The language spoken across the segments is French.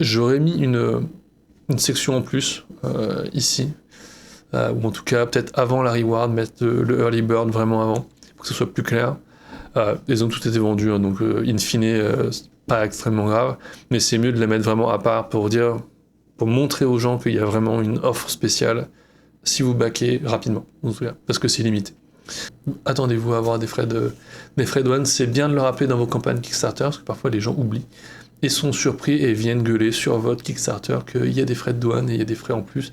J'aurais mis une section en plus ici, ou en tout cas peut-être avant la reward, mettre le early bird vraiment avant, pour que ce soit plus clair. Ils ont tout été vendu, hein, donc in fine, c'est pas extrêmement grave, mais c'est mieux de la mettre vraiment à part pour montrer aux gens qu'il y a vraiment une offre spéciale si vous backez rapidement, parce que c'est limité. Attendez-vous à avoir des frais de douane, c'est bien de le rappeler dans vos campagnes Kickstarter, parce que parfois les gens oublient et sont surpris et viennent gueuler sur votre Kickstarter qu'il y a des frais de douane et il y a des frais en plus.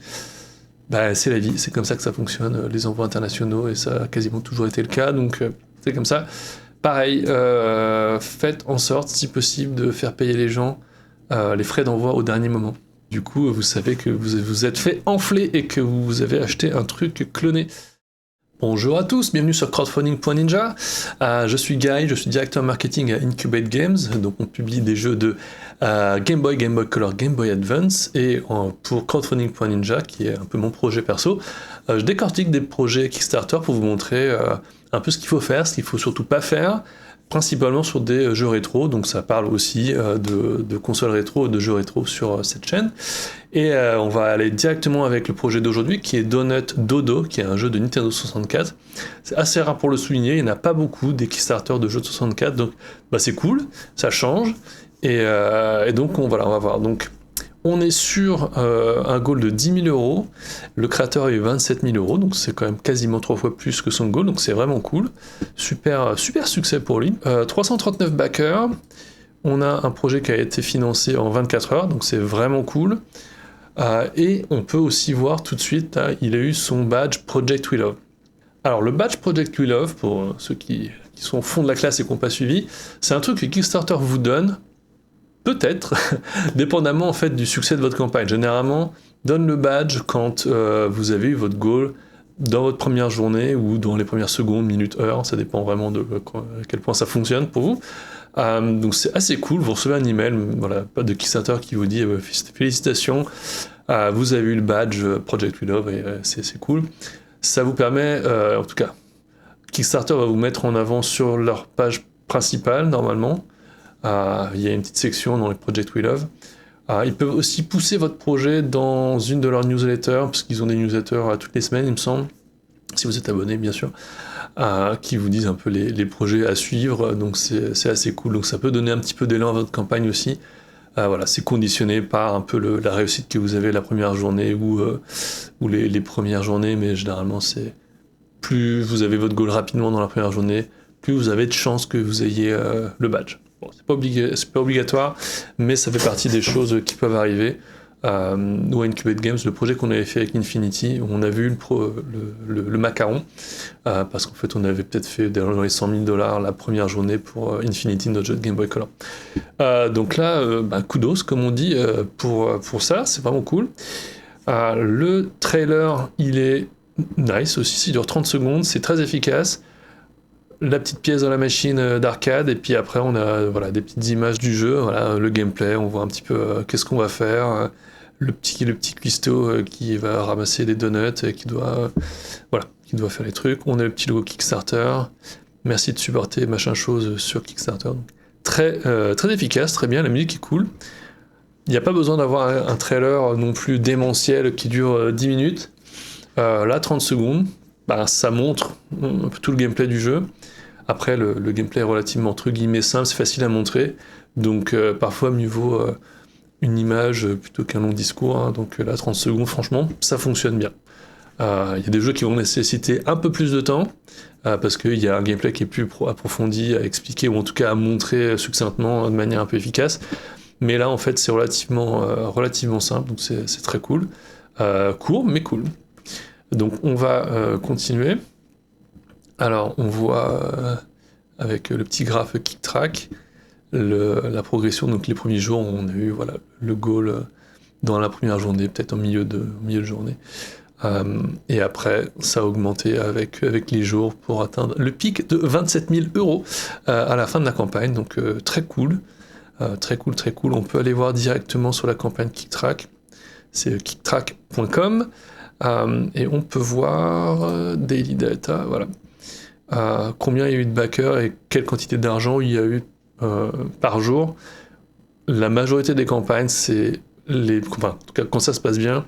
Bah, c'est la vie, c'est comme ça que ça fonctionne, les envois internationaux, et ça a quasiment toujours été le cas, donc c'est comme ça. Pareil, faites en sorte, si possible, de faire payer les gens les frais d'envoi au dernier moment. Du coup, vous savez que vous êtes fait enfler et que vous avez acheté un truc cloné. Bonjour à tous, bienvenue sur crowdfunding.ninja. Je suis Guy, je suis directeur marketing à Incubate Games. Donc on publie des jeux de Game Boy, Game Boy Color, Game Boy Advance. Et pour crowdfunding.ninja, qui est un peu mon projet perso, je décortique des projets Kickstarter pour vous montrer un peu ce qu'il faut faire, ce qu'il faut surtout pas faire, principalement sur des jeux rétro. Donc ça parle aussi de consoles rétro et de jeux rétro sur cette chaîne. Et on va aller directement avec le projet d'aujourd'hui qui est Donut Dodo, qui est un jeu de Nintendo 64. C'est assez rare pour le souligner, il n'y en a pas beaucoup des Kickstarter de jeux de 64, donc bah, c'est cool, ça change. Et donc on va voir. Donc on est sur un goal de 10 000 euros, le créateur a eu 27 000 euros, donc c'est quand même quasiment 3 fois plus que son goal, donc c'est vraiment cool. Super succès pour lui. 339 backers, on a un projet qui a été financé en 24 heures, donc c'est vraiment cool. Et on peut aussi voir tout de suite, il a eu son badge Project We Love. Alors le badge Project We Love, pour ceux qui sont au fond de la classe et qui n'ont pas suivi, c'est un truc que Kickstarter vous donne, peut-être, dépendamment en fait du succès de votre campagne. Généralement, donne le badge quand vous avez eu votre goal dans votre première journée ou dans les premières secondes, minutes, heures, ça dépend vraiment de à quel point ça fonctionne pour vous. Donc c'est assez cool, vous recevez un email, voilà, pas de Kickstarter qui vous dit félicitations, vous avez eu le badge Project We Love et c'est cool. Ça vous permet, en tout cas, Kickstarter va vous mettre en avant sur leur page principale normalement. Il y a une petite section dans les Project We Love. Ils peuvent aussi pousser votre projet dans une de leurs newsletters, parce qu'ils ont des newsletters toutes les semaines, il me semble, si vous êtes abonné bien sûr. Qui vous disent un peu les projets à suivre, donc c'est assez cool, donc ça peut donner un petit peu d'élan à votre campagne aussi. Voilà, c'est conditionné par un peu la réussite que vous avez la première journée ou les premières journées, mais généralement c'est plus vous avez votre goal rapidement dans la première journée, plus vous avez de chances que vous ayez le badge. Bon, c'est pas obligatoire, mais ça fait partie des choses qui peuvent arriver. Nous à Incubate Games, le projet qu'on avait fait avec Infinity, on a vu le macaron, parce qu'en fait on avait peut-être fait dans les 100 000 $ la première journée pour Infinity, notre jeu de Game Boy Color. Donc là, kudos comme on dit pour ça, c'est vraiment cool. Le trailer, il est nice aussi, il dure 30 secondes, c'est très efficace. La petite pièce dans la machine d'arcade, et puis après on a voilà, des petites images du jeu, voilà, le gameplay, on voit un petit peu qu'est-ce qu'on va faire, le petit cuistot qui va ramasser des donuts et qui doit faire les trucs. On a le petit logo Kickstarter, merci de supporter machin chose sur Kickstarter. Donc, très efficace, très bien, la musique est cool. Il n'y a pas besoin d'avoir un trailer non plus démentiel qui dure 10 minutes. Là, 30 secondes, ça montre un peu tout le gameplay du jeu. Après, le gameplay est relativement entre guillemets simple, c'est facile à montrer. Donc parfois, mieux vaut une image plutôt qu'un long discours. Hein. Donc là, 30 secondes, franchement, ça fonctionne bien. Il y a des jeux qui vont nécessiter un peu plus de temps, parce qu'il y a un gameplay qui est plus approfondi à expliquer, ou en tout cas à montrer succinctement de manière un peu efficace. Mais là, en fait, c'est relativement simple, donc c'est très cool. Court, mais cool. Donc on va continuer. Alors on voit avec le petit graphe KickTrack la progression. Donc les premiers jours, on a eu voilà, le goal dans la première journée, peut-être au milieu de journée. Et après, ça a augmenté avec les jours pour atteindre le pic de 27 000 euros à la fin de la campagne. Donc très cool. Très cool. On peut aller voir directement sur la campagne KickTrack. C'est kicktrack.com. Et on peut voir Daily Data, voilà. Combien il y a eu de backers et quelle quantité d'argent il y a eu par jour. la majorité des campagnes, enfin, en tout cas, quand ça se passe bien,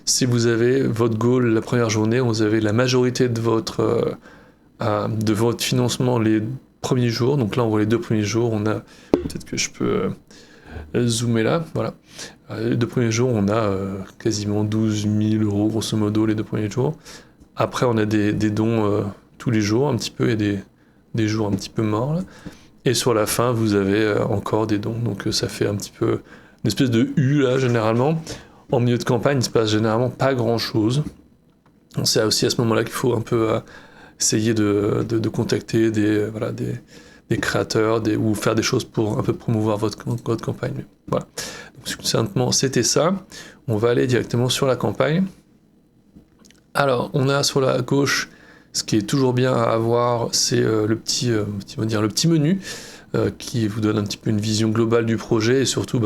si vous avez votre goal la première journée, vous avez la majorité de votre financement les premiers jours. Donc là, on voit les 2 premiers jours. On a, peut-être que je peux zoomer là, voilà. Les 2 premiers jours, on a quasiment 12 000 euros, grosso modo, les 2 premiers jours. Après, on a des dons tous les jours, un petit peu, et des jours un petit peu morts, là. Et sur la fin, vous avez encore des dons. Donc ça fait un petit peu une espèce de U, là, généralement. En milieu de campagne, il se passe généralement pas grand-chose. C'est aussi à ce moment-là qu'il faut un peu essayer de contacter des créateurs ou faire des choses pour un peu promouvoir votre campagne. Voilà. Donc, succinctement, c'était ça. On va aller directement sur la campagne. Alors, on a sur la gauche, ce qui est toujours bien à avoir, c'est le petit menu qui vous donne un petit peu une vision globale du projet, et surtout,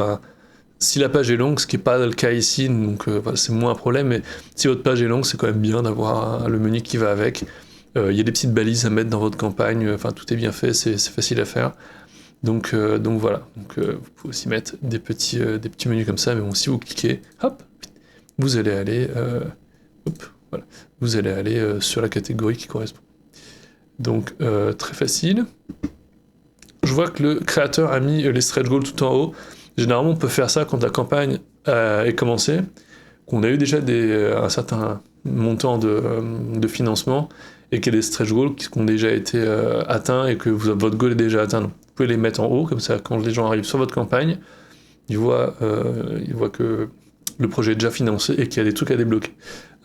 si la page est longue, ce qui n'est pas le cas ici, donc voilà, c'est moins un problème, mais si votre page est longue, c'est quand même bien d'avoir le menu qui va avec. Il y a des petites balises à mettre dans votre campagne, enfin tout est bien fait, c'est facile à faire. Donc voilà, vous pouvez aussi mettre des petits menus comme ça, mais bon, si vous cliquez, hop, vous allez aller, voilà, vous allez aller sur la catégorie qui correspond. Donc très facile. Je vois que le créateur a mis les stretch goals tout en haut. Généralement, on peut faire ça quand la campagne est commencée, qu'on a eu déjà un certain montant de financement, et qu'il y a des stretch goals qui ont déjà été atteints, et que votre goal est déjà atteint. Donc, vous pouvez les mettre en haut, comme ça, quand les gens arrivent sur votre campagne, ils voient que le projet est déjà financé et qu'il y a des trucs à débloquer.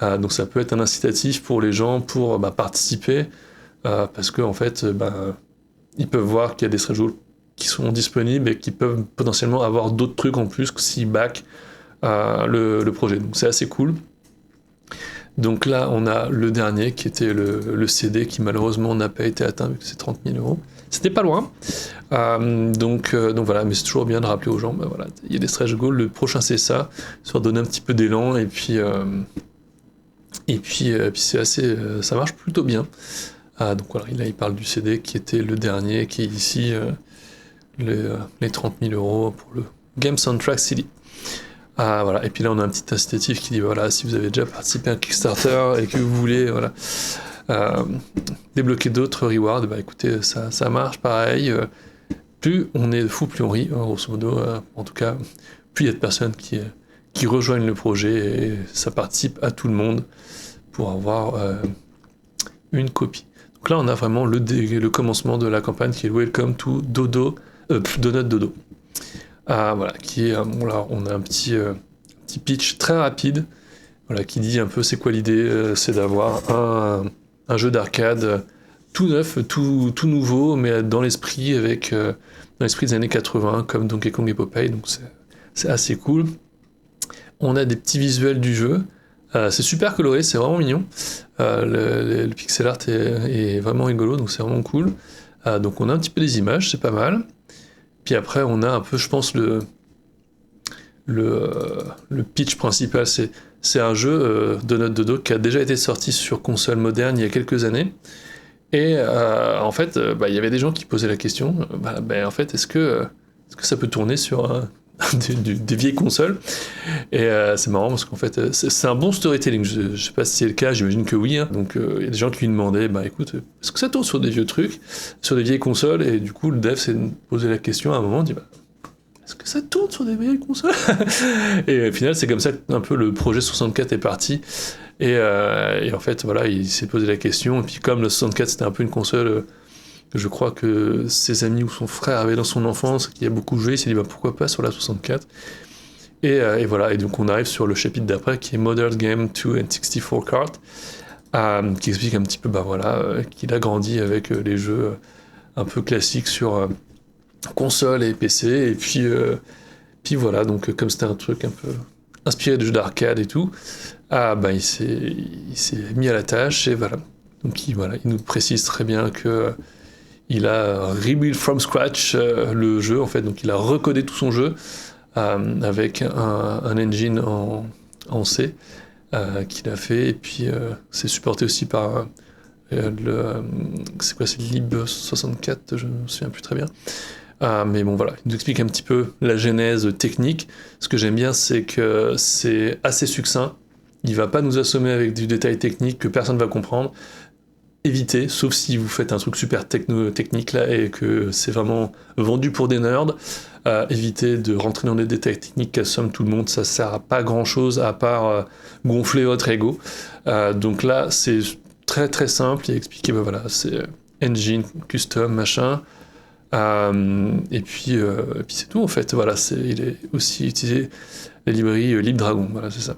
Donc ça peut être un incitatif pour les gens pour participer, parce qu'en fait, ils peuvent voir qu'il y a des stretch goals qui sont disponibles et qui peuvent potentiellement avoir d'autres trucs en plus s'ils back le projet. Donc c'est assez cool. Donc là, on a le dernier qui était le CD qui malheureusement n'a pas été atteint vu que c'est 30 000 euros. C'était pas loin. Donc voilà, mais c'est toujours bien de rappeler aux gens, voilà, il y a des stretch goals, le prochain c'est ça, leur donner un petit peu d'élan, et puis c'est assez, ça marche plutôt bien. Donc voilà, là il parle du CD qui était le dernier, qui est ici les 30 000 euros pour le Game Soundtrack CD. Voilà. Et puis là on a un petit incitatif qui dit voilà, si vous avez déjà participé à un Kickstarter et que vous voulez débloquer d'autres rewards, écoutez, ça marche pareil. Plus on est fou, plus on rit, grosso modo. En tout cas, plus il y a de personnes qui rejoignent le projet, et ça participe à tout le monde pour avoir une copie. Donc là on a vraiment le commencement de la campagne qui est Welcome to Donut Dodo. Voilà, qui est là, on a un petit pitch très rapide, voilà, qui dit un peu c'est quoi l'idée. C'est d'avoir un jeu d'arcade tout neuf, tout nouveau, mais dans l'esprit dans l'esprit des années 80, comme Donkey Kong et Popeye. Donc c'est assez cool. On a des petits visuels du jeu. C'est super coloré, c'est vraiment mignon. Le pixel art est vraiment rigolo, donc c'est vraiment cool. Donc on a un petit peu des images, c'est pas mal. Puis après, on a un peu, je pense, le pitch principal. C'est un jeu, Donut Dodo, qui a déjà été sorti sur console moderne il y a quelques années. Et en fait, il y avait des gens qui posaient la question, en fait, est-ce que ça peut tourner sur des vieilles consoles? Et c'est marrant parce qu'en fait, c'est un bon storytelling. Je sais pas si c'est le cas, j'imagine que oui. Donc il y a des gens qui lui demandaient, écoute, est-ce que ça tourne sur des vieux trucs, sur des vieilles consoles? Et du coup, le dev s'est posé la question à un moment, il dit, est-ce que ça tourne sur des vieilles consoles? Et au final, c'est comme ça qu'un peu le projet 64 est parti. Et en fait, voilà, il s'est posé la question. Et puis comme le 64, c'était un peu une console, je crois que ses amis ou son frère avaient dans son enfance, qui a beaucoup joué, il s'est dit, pourquoi pas sur la 64? Et voilà, et donc on arrive sur le chapitre d'après, qui est Modern Game 2 and 64 Cards, qui explique un petit peu, qu'il a grandi avec les jeux un peu classiques sur console et PC, et puis voilà, donc comme c'était un truc un peu inspiré de jeux d'arcade et tout, il s'est mis à la tâche, et voilà. Donc il nous précise très bien que il a rebuild from scratch le jeu, en fait, donc il a recodé tout son jeu avec un engine en C qu'il a fait, et puis c'est supporté aussi par c'est quoi, c'est Lib64, je ne me souviens plus très bien. Mais bon voilà, il nous explique un petit peu la genèse technique. Ce que j'aime bien, c'est que c'est assez succinct. Il va pas nous assommer avec du détail technique que personne va comprendre. Évitez, sauf si vous faites un truc super technique là et que c'est vraiment vendu pour des nerds, évitez de rentrer dans des détails techniques qu'assomme tout le monde, ça sert à pas grand chose à part gonfler votre ego. Donc là, c'est très très simple, il est expliqué, voilà, c'est engine, custom, machin. Et puis c'est tout en fait, voilà, il est aussi utilisé la librairie LibDragon, voilà, c'est ça.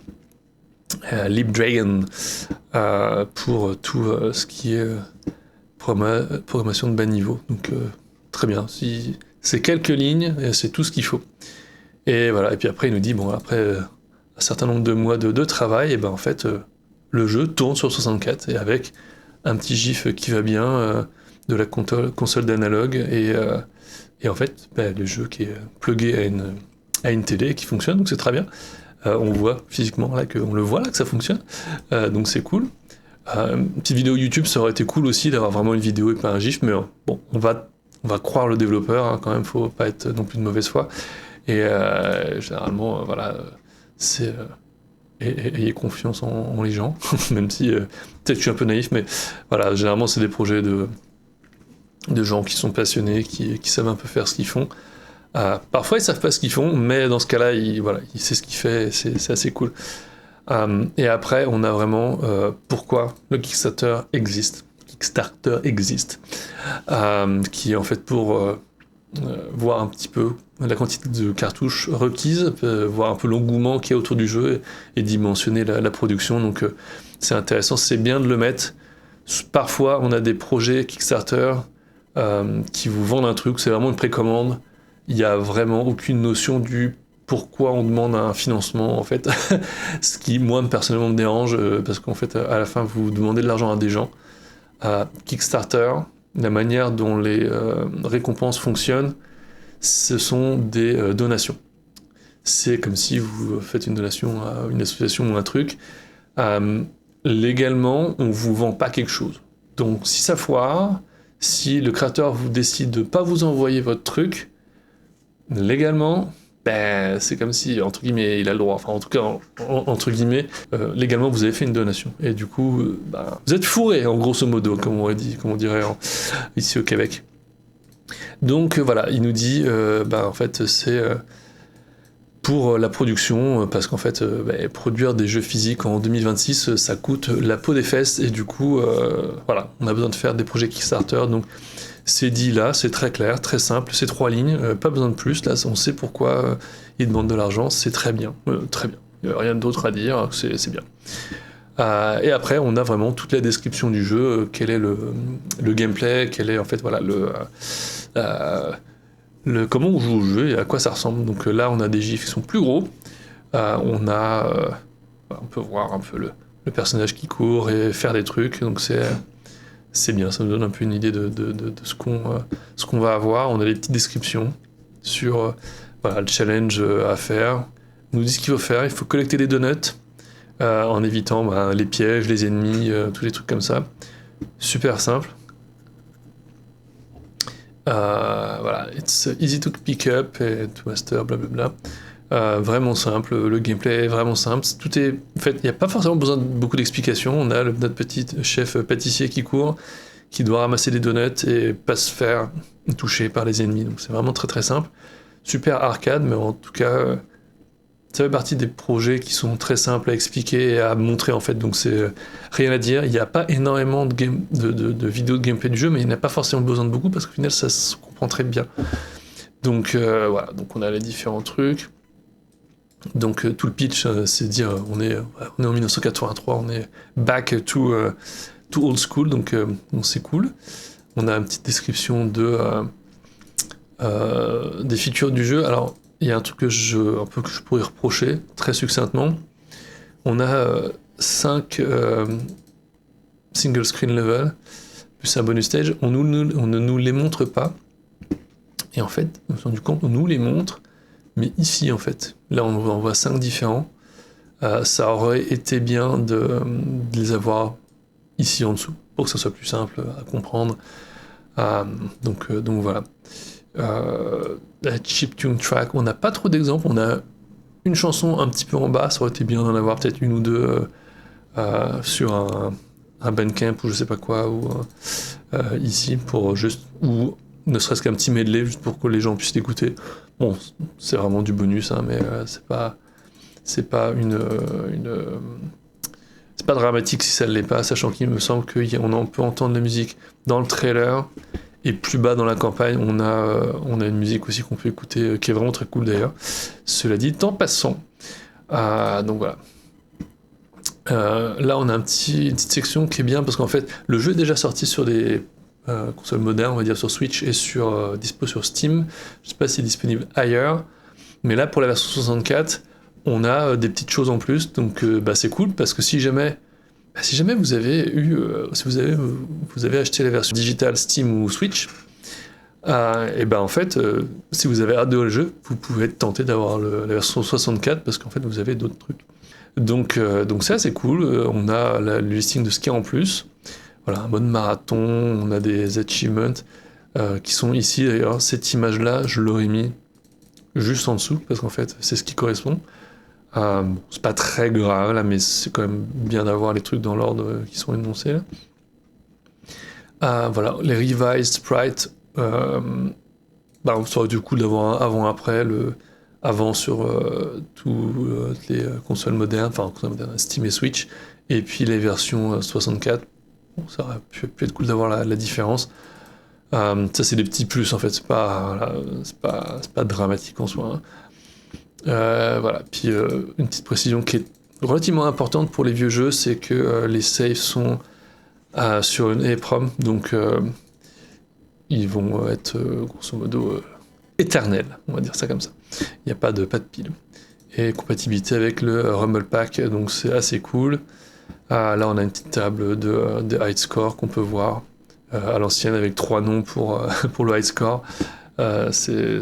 LibDragon pour tout ce qui est programmation de bas niveau. Donc très bien. C'est quelques lignes et c'est tout ce qu'il faut. Et voilà. Et puis après il nous dit bon après un certain nombre de mois de travail et ben en fait le jeu tourne sur 64 et avec un petit gif qui va bien de la console d'analogue et en fait le jeu qui est plugué à une télé qui fonctionne donc c'est très bien. On voit physiquement là on le voit là que ça fonctionne, donc c'est cool. Une petite vidéo YouTube, ça aurait été cool aussi d'avoir vraiment une vidéo et pas un gif, mais bon, on va croire le développeur, hein, quand même, faut pas être non plus de mauvaise foi. Et généralement, voilà, c'est ayez confiance en les gens, même si peut-être je suis un peu naïf, mais voilà, généralement c'est des projets de gens qui sont passionnés, qui savent un peu faire ce qu'ils font. Parfois ils savent pas ce qu'ils font, mais dans ce cas-là, il sait ce qu'il fait, c'est assez cool. Et après, on a vraiment pourquoi le Kickstarter existe, qui est en fait pour voir un petit peu la quantité de cartouches requises, voir un peu l'engouement qu'il y a autour du jeu et dimensionner la production. Donc c'est intéressant, c'est bien de le mettre. Parfois, on a des projets Kickstarter qui vous vendent un truc, c'est vraiment une précommande. Il n'y a vraiment aucune notion du pourquoi on demande un financement, en fait. Ce qui, moi, personnellement, me dérange, parce qu'en fait, à la fin, vous demandez de l'argent à des gens. Kickstarter, la manière dont les récompenses fonctionnent, ce sont des donations. C'est comme si vous faites une donation à une association ou un truc. Légalement, on vous vend pas quelque chose. Donc, si ça foire, si le créateur vous décide de pas vous envoyer votre truc, légalement, c'est comme si, entre guillemets, il a le droit. Enfin, en tout cas, entre guillemets, légalement, vous avez fait une donation. Et du coup, vous êtes fourré, en grosso modo, comme on dirait ici au Québec. Donc voilà, il nous dit, en fait, c'est pour la production, parce qu'en fait, produire des jeux physiques en 2026, ça coûte la peau des fesses, et du coup, voilà, on a besoin de faire des projets Kickstarter, donc c'est dit là, c'est très clair, très simple, c'est 3 lignes, pas besoin de plus, là on sait pourquoi ils demandent de l'argent, c'est très bien, très bien. Il n'y a rien d'autre à dire, c'est bien. Et après, on a vraiment toute la description du jeu, quel est le gameplay, quel est en fait voilà comment on joue au jeu et à quoi ça ressemble. Donc là, on a des gifs qui sont plus gros, on peut voir un peu le personnage qui court et faire des trucs, donc c'est bien, ça nous donne un peu une idée de ce qu'on va avoir. On a des petites descriptions sur le challenge à faire. On nous dit ce qu'il faut faire, il faut collecter des donuts en évitant les pièges, les ennemis, tous les trucs comme ça. Super simple. Voilà, it's easy to pick up et to master, blablabla. Vraiment simple, le gameplay est vraiment simple. Tout est, en fait, il n'y a pas forcément besoin de beaucoup d'explications. On a notre petit chef pâtissier qui court, qui doit ramasser des donuts et pas se faire toucher par les ennemis. Donc c'est vraiment très très simple. Super arcade, mais en tout cas, ça fait partie des projets qui sont très simples à expliquer et à montrer en fait. Donc c'est rien à dire. Il n'y a pas énormément de vidéos de gameplay du jeu, mais il n'y a pas forcément besoin de beaucoup parce qu'au final ça se comprend très bien. Donc voilà, donc on a les différents trucs. Donc tout le pitch, c'est dire on est en 1983, on est back to old school, donc c'est cool. On a une petite description des features du jeu. Alors il y a un truc que je pourrais reprocher très succinctement. On a 5 single screen level plus un bonus stage. On ne nous les montre pas. Et en fait, je me suis rendu compte, on nous les montre. Mais ici, en fait, là, on voit 5 différents. Ça aurait été bien de les avoir ici en dessous, pour que ça soit plus simple à comprendre. Donc voilà. La chiptune track, on n'a pas trop d'exemples, on a une chanson un petit peu en bas, ça aurait été bien d'en avoir peut-être une ou deux sur un Bandcamp ou je sais pas quoi, ou ici, pour juste, ou ne serait-ce qu'un petit medley, juste pour que les gens puissent l'écouter. Bon, c'est vraiment du bonus, hein, mais c'est pas c'est pas dramatique si ça ne l'est pas, sachant qu'il me semble qu'on peut entendre la musique dans le trailer, et plus bas dans la campagne, on a une musique aussi qu'on peut écouter, qui est vraiment très cool d'ailleurs. Cela dit, en passant. Donc voilà. Là, on a une petite section qui est bien, parce qu'en fait, le jeu est déjà sorti sur des consoles modernes, on va dire sur Switch, et dispo sur Steam. Je sais pas si c'est disponible ailleurs, mais là, pour la version 64, on a des petites choses en plus, donc c'est cool, parce que si jamais vous avez vous avez acheté la version digitale Steam ou Switch, et en fait, si vous avez adoré le jeu, vous pouvez être tenté d'avoir la version 64, parce qu'en fait, vous avez d'autres trucs. Donc ça, c'est cool. On a le listing de ce qu'il y a en plus. Voilà, un mode marathon, on a des achievements qui sont ici. D'ailleurs, cette image-là, je l'aurais mis juste en dessous, parce qu'en fait, c'est ce qui correspond. C'est pas très grave là, mais c'est quand même bien d'avoir les trucs dans l'ordre qui sont énoncés là. Voilà, les revised sprites, ça aurait été cool d'avoir un avant-après, avant sur toutes les consoles modernes, Steam et Switch, et puis les versions 64. Bon, ça aurait pu être cool d'avoir la différence. Ça, c'est des petits plus en fait, c'est pas dramatique en soi. Hein. Voilà, puis une petite précision qui est relativement importante pour les vieux jeux, c'est que les saves sont sur une EEPROM, donc ils vont être grosso modo éternels, on va dire ça comme ça. Il n'y a pas de pile. Et compatibilité avec le Rumble Pack, donc c'est assez cool. Là, on a une petite table de high score qu'on peut voir à l'ancienne avec 3 noms pour le high score. C'est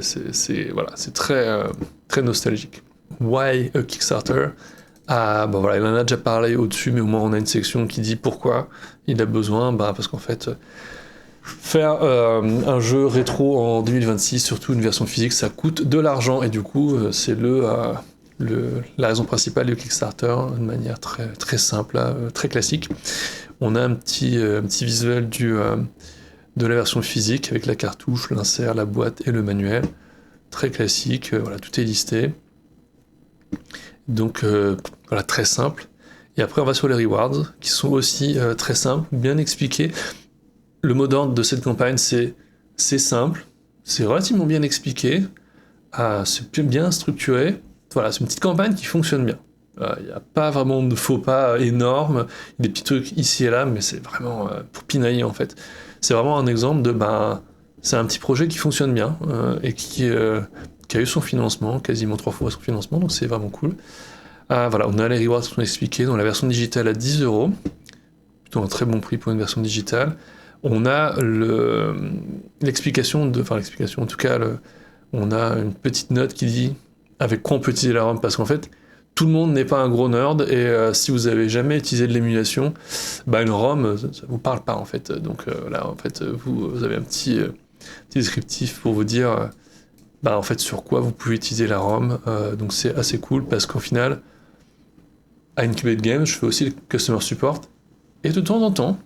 très nostalgique. Why a Kickstarter? Il en a déjà parlé au-dessus, mais au moins on a une section qui dit pourquoi il a besoin. Parce qu'en fait, faire un jeu rétro en 2026, surtout une version physique, ça coûte de l'argent, et du coup, c'est la raison principale du Kickstarter, de manière très, très simple, très classique. On a un petit visuel de la version physique avec la cartouche, l'insert, la boîte et le manuel. Très classique, voilà, tout est listé. Donc voilà, très simple. Et après on va sur les rewards, qui sont aussi très simples, bien expliqués. Le mot d'ordre de cette campagne, c'est simple, c'est relativement bien expliqué, c'est bien structuré. Voilà, c'est une petite campagne qui fonctionne bien. Il n'y a pas vraiment de faux pas énormes, des petits trucs ici et là, mais c'est vraiment pour pinailler en fait. C'est vraiment un exemple de c'est un petit projet qui fonctionne bien et qui a eu son financement, quasiment 3 fois son financement, donc c'est vraiment cool. Voilà, on a les rewards qui sont expliqués dans la version digitale à 10€, plutôt un très bon prix pour une version digitale. On a l'explication, en tout cas, on a une petite note qui dit avec quoi on peut utiliser la ROM, parce qu'en fait, tout le monde n'est pas un gros nerd, et si vous avez jamais utilisé de l'émulation, une ROM, ça vous parle pas en fait. Donc là, en fait, vous avez un petit descriptif pour vous dire, en fait, sur quoi vous pouvez utiliser la ROM. Donc c'est assez cool, parce qu'au final, à Incubate Games, je fais aussi le customer support, et de temps en temps,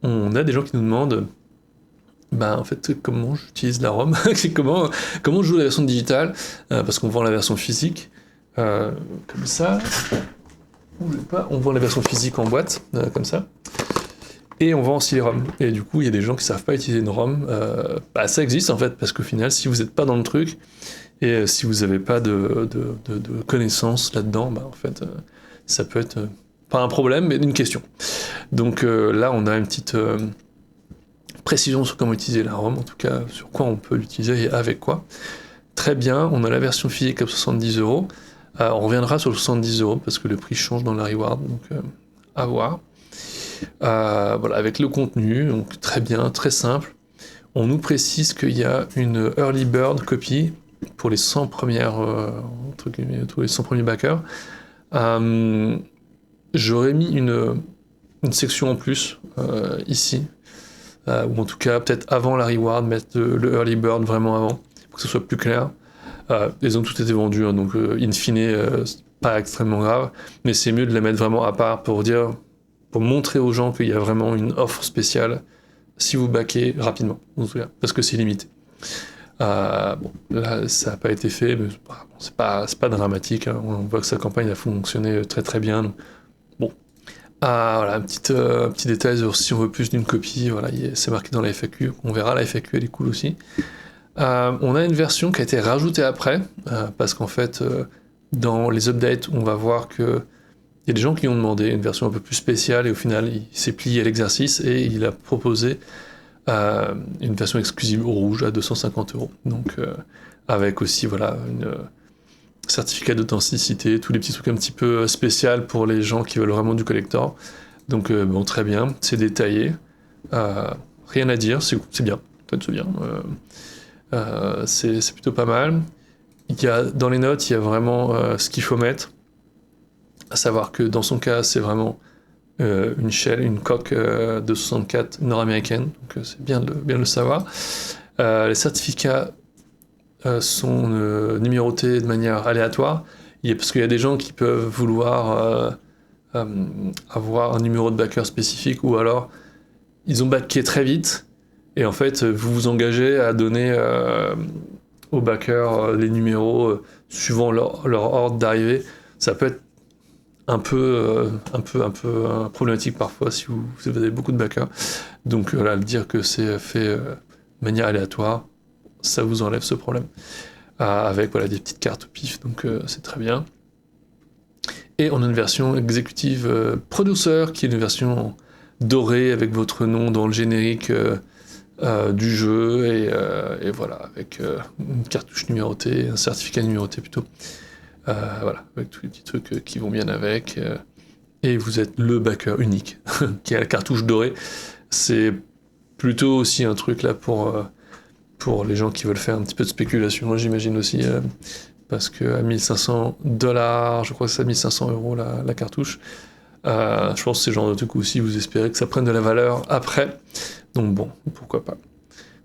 on a des gens qui nous demandent en fait, comment j'utilise la ROM, comment je joue la version digitale, parce qu'on vend la version physique, comme ça, on vend la version physique en boîte, comme ça, et on vend aussi les ROM. Et du coup, il y a des gens qui savent pas utiliser une ROM, ça existe en fait, parce qu'au final, si vous n'êtes pas dans le truc, et si vous n'avez pas de connaissances là-dedans, en fait, ça peut être pas un problème, mais une question. Donc là, on a une petite précision sur comment utiliser la ROM, en tout cas sur quoi on peut l'utiliser et avec quoi. Très bien, on a la version physique à 70€. On reviendra sur le 70€ parce que le prix change dans la reward, donc à voir. Voilà, avec le contenu, donc très bien, très simple. On nous précise qu'il y a une early bird copy pour les 100 premières, tous les 100 premiers backers. J'aurais mis une section en plus ici, ou en tout cas peut-être avant la reward, mettre le early bird vraiment avant, pour que ce soit plus clair. Ils ont tout été vendus, hein, donc in fine, c'est pas extrêmement grave, mais c'est mieux de les mettre vraiment à part pour montrer aux gens qu'il y a vraiment une offre spéciale si vous backez rapidement, parce que c'est limité. Bon, là, ça n'a pas été fait, mais c'est pas dramatique, hein. On voit que sa campagne a fonctionné très très bien. Donc, bon. Voilà, un petit détail sur si on veut plus d'une copie, voilà, c'est marqué dans la FAQ. On verra, la FAQ elle est cool aussi. On a une version qui a été rajoutée après, parce qu'en fait, dans les updates, on va voir que il y a des gens qui ont demandé une version un peu plus spéciale et au final, il s'est plié à l'exercice et il a proposé une version exclusive au rouge à 250 €. Donc, avec aussi, voilà, une certificat d'authenticité, tous les petits trucs un petit peu spéciaux pour les gens qui veulent vraiment du collector. Donc, bon, très bien, c'est détaillé. Rien à dire, c'est bien, c'est bien. C'est plutôt pas mal. Dans les notes, il y a vraiment ce qu'il faut mettre. À savoir que dans son cas, c'est vraiment une coque de 64 nord-américaine, donc c'est bien de le savoir. Les certificats sont numérotés de manière aléatoire, parce qu'il y a des gens qui peuvent vouloir avoir un numéro de backer spécifique, ou alors ils ont backé très vite, et en fait vous vous engagez à donner aux backers les numéros suivant leur ordre d'arrivée. Ça peut être un peu problématique parfois si vous avez beaucoup de backers. Donc voilà, le dire que c'est fait de manière aléatoire, ça vous enlève ce problème. Avec voilà, des petites cartes au pif, donc c'est très bien. Et on a une version exécutive producer, qui est une version dorée avec votre nom dans le générique du jeu, et voilà, avec une cartouche numérotée, un certificat numéroté plutôt. Voilà, avec tous les petits trucs qui vont bien avec. Et vous êtes le backer unique qui a la cartouche dorée. C'est plutôt aussi un truc là pour les gens qui veulent faire un petit peu de spéculation, moi j'imagine aussi, parce qu'à 1500 $, je crois que c'est à 1500 € la cartouche. Je pense que c'est le genre de truc où aussi vous espérez que ça prenne de la valeur après. Donc bon, pourquoi pas.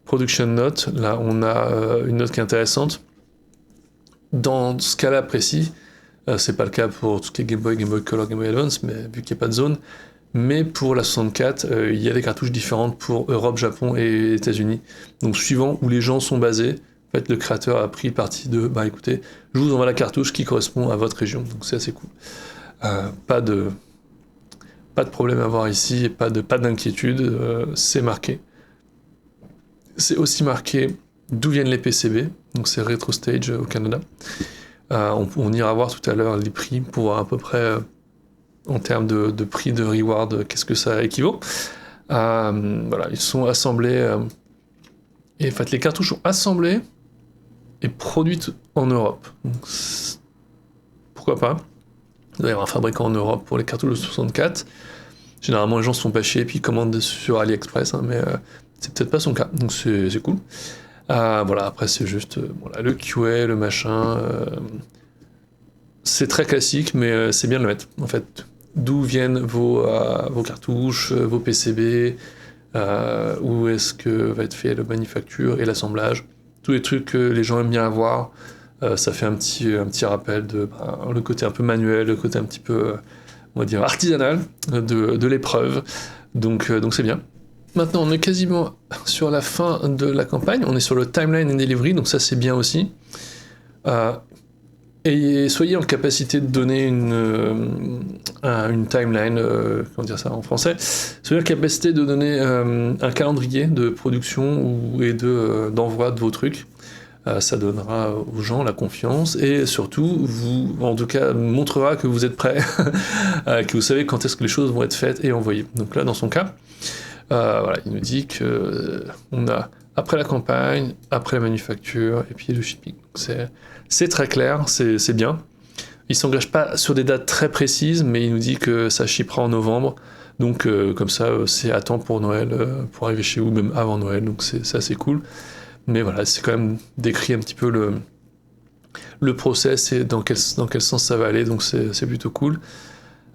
Production note, là on a une note qui est intéressante. Dans ce cas-là précis, c'est pas le cas pour tout ce qui est Game Boy Color, Game Boy Advance, mais vu qu'il n'y a pas de zone. Mais pour la 64, il y a des cartouches différentes pour Europe, Japon et États-Unis. Donc suivant où les gens sont basés, en fait, le créateur a pris parti de, bah écoutez, je vous envoie la cartouche qui correspond à votre région. Donc c'est assez cool. Pas de problème à voir ici, pas d'inquiétude, c'est marqué. C'est aussi marqué d'où viennent les PCB, donc c'est RetroStage au Canada. On ira voir tout à l'heure les prix pour voir à peu près en termes de prix de reward, qu'est-ce que ça équivaut. Voilà, ils sont assemblés, et en fait les cartouches sont assemblées et produites en Europe. Donc, pourquoi pas. Il doit y avoir un fabricant en Europe pour les cartouches de 64. Généralement les gens se font pas chier et puis ils commandent sur AliExpress, hein, mais c'est peut-être pas son cas, donc c'est cool. Voilà, après c'est juste voilà, le QA, le machin. C'est très classique, mais c'est bien de le mettre. En fait, d'où viennent vos cartouches, vos PCB, où est-ce que va être fait la manufacture et l'assemblage. Tous les trucs que les gens aiment bien avoir. Ça fait un petit rappel de le côté un peu manuel, le côté un petit peu, on va dire, artisanal de l'épreuve. Donc c'est bien. Maintenant, on est quasiment sur la fin de la campagne. On est sur le timeline and delivery, donc ça c'est bien aussi. Et soyez en capacité de donner une timeline, comment dire ça en français, soyez en capacité de donner un calendrier de production et d'envoi de vos trucs. Ça donnera aux gens la confiance et surtout, en tout cas, montrera que vous êtes prêts, que vous savez quand est-ce que les choses vont être faites et envoyées. Donc là, dans son cas, voilà, il nous dit que on a après la campagne, après la manufacture et puis le shipping. Donc c'est très clair, c'est bien. Il s'engage pas sur des dates très précises, mais il nous dit que ça shippera en novembre. Donc comme ça, c'est à temps pour Noël, pour arriver chez vous, même avant Noël. Donc c'est assez cool. Mais voilà, c'est quand même décrit un petit peu le process et dans quel sens ça va aller. Donc c'est plutôt cool.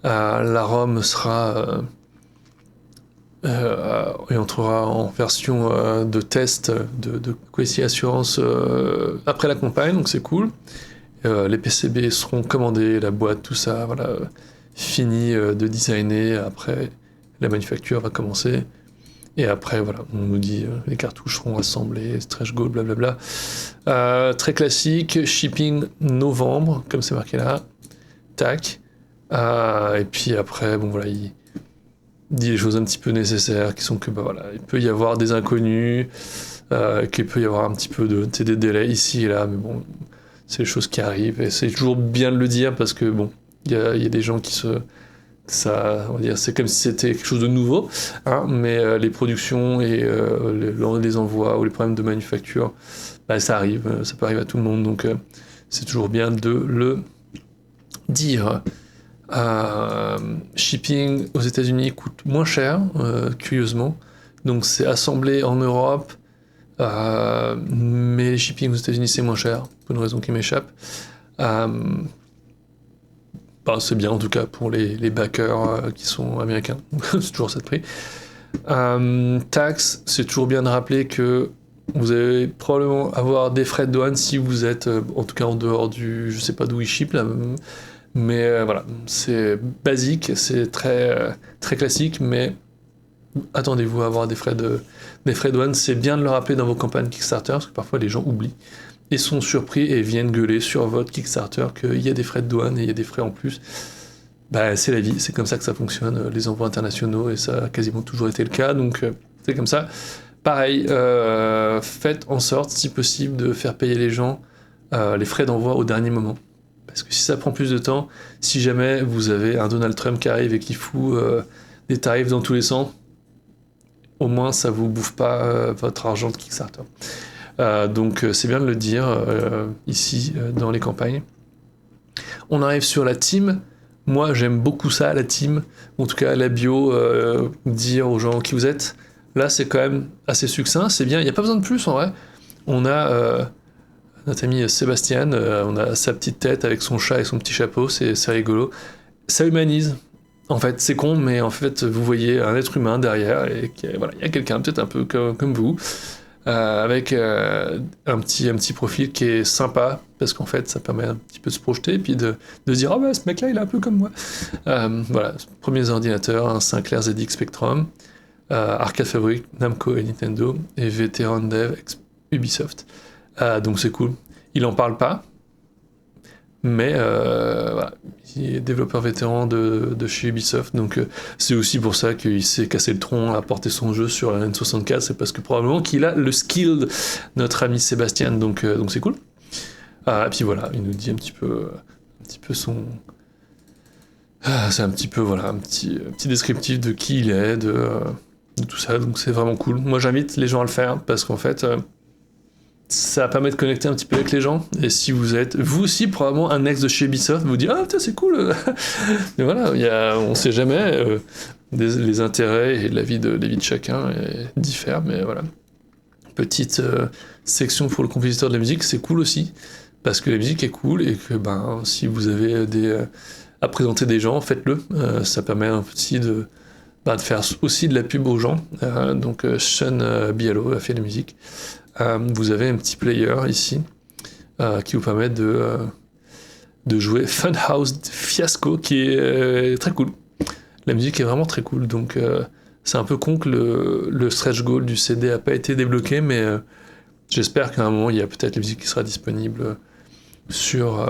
La ROM sera et entrera en version de test de Quality Assurance après la campagne, donc c'est cool. Les PCB seront commandés, la boîte, tout ça, voilà, fini de designer. Après, la manufacture va commencer. Et après, voilà, on nous dit les cartouches seront assemblées, stretch goal, blablabla. Très classique, shipping novembre, comme c'est marqué là. Tac. Et puis après, bon voilà, il dit les choses un petit peu nécessaires, qui sont que, bah voilà, il peut y avoir des inconnus, qu'il peut y avoir un petit peu des délais ici et là, mais bon, c'est les choses qui arrivent, et c'est toujours bien de le dire, parce que bon, il y a des gens qui on va dire, c'est comme si c'était quelque chose de nouveau, hein, mais les productions et les envois ou les problèmes de manufacture, bah, ça arrive, ça peut arriver à tout le monde, donc c'est toujours bien de le dire. Shipping aux États-Unis coûte moins cher, curieusement, donc c'est assemblé en Europe, mais shipping aux États-Unis c'est moins cher, pour une raison qui m'échappe. Bah, c'est bien en tout cas pour les backers qui sont américains, c'est toujours ça de prix. Taxes, c'est toujours bien de rappeler que vous allez probablement avoir des frais de douane si vous êtes en tout cas en dehors du, je sais pas d'où ils shippent là, mais voilà, c'est basique, c'est très classique, mais attendez-vous à avoir des frais de douane. C'est bien de le rappeler dans vos campagnes Kickstarter, parce que parfois les gens oublient et sont surpris et viennent gueuler sur votre Kickstarter qu'il y a des frais de douane et il y a des frais en plus. Bah, c'est la vie, c'est comme ça que ça fonctionne, les envois internationaux, et ça a quasiment toujours été le cas, donc c'est comme ça. Pareil, faites en sorte, si possible, de faire payer les gens les frais d'envoi au dernier moment. Parce que si ça prend plus de temps, si jamais vous avez un Donald Trump qui arrive et qui fout des tarifs dans tous les sens, au moins ça vous bouffe pas votre argent de Kickstarter. Donc c'est bien de le dire ici dans les campagnes. On arrive sur la team. Moi j'aime beaucoup ça, la team. En tout cas la bio, dire aux gens qui vous êtes. Là c'est quand même assez succinct, c'est bien. Il n'y a pas besoin de plus en vrai. On a notre ami Sébastien, on a sa petite tête avec son chat et son petit chapeau, c'est rigolo. Ça humanise. En fait, c'est con, mais en fait, vous voyez un être humain derrière, et voilà, il y a quelqu'un peut-être un peu comme vous, avec un petit profil qui est sympa, parce qu'en fait, ça permet un petit peu de se projeter, et puis de se dire, ah bah, ce mec-là, il est un peu comme moi. Voilà, premiers ordinateurs, un Sinclair ZX Spectrum, Arcade Fabric, Namco et Nintendo, et Veteran Dev Ubisoft. Donc c'est cool. Il en parle pas, mais voilà, il est développeur vétéran de chez Ubisoft, donc c'est aussi pour ça qu'il s'est cassé le tronc à porter son jeu sur la N64, c'est parce que probablement qu'il a le skill de notre ami Sébastien, donc c'est cool. Et puis voilà, il nous dit un petit peu son... c'est un petit peu, voilà, un petit descriptif de qui il est, de tout ça, donc c'est vraiment cool. Moi j'invite les gens à le faire, parce qu'en fait... ça permet de connecter un petit peu avec les gens, et si vous êtes, vous aussi, probablement un ex de chez Ubisoft, vous dites « Ah, putain, c'est cool !» Mais voilà, on sait jamais, les intérêts et la vie de chacun diffèrent, mais voilà. Petite section pour le compositeur de la musique, c'est cool aussi, parce que la musique est cool, et que si vous avez à présenter des gens, faites-le, ça permet aussi de faire aussi de la pub aux gens, donc Sean Bialo a fait la musique. Vous avez un petit player ici qui vous permet de jouer Funhouse Fiasco, qui est très cool. La musique est vraiment très cool, donc c'est un peu con que le stretch goal du CD a pas été débloqué, mais j'espère qu'à un moment il y a peut-être la musique qui sera disponible sur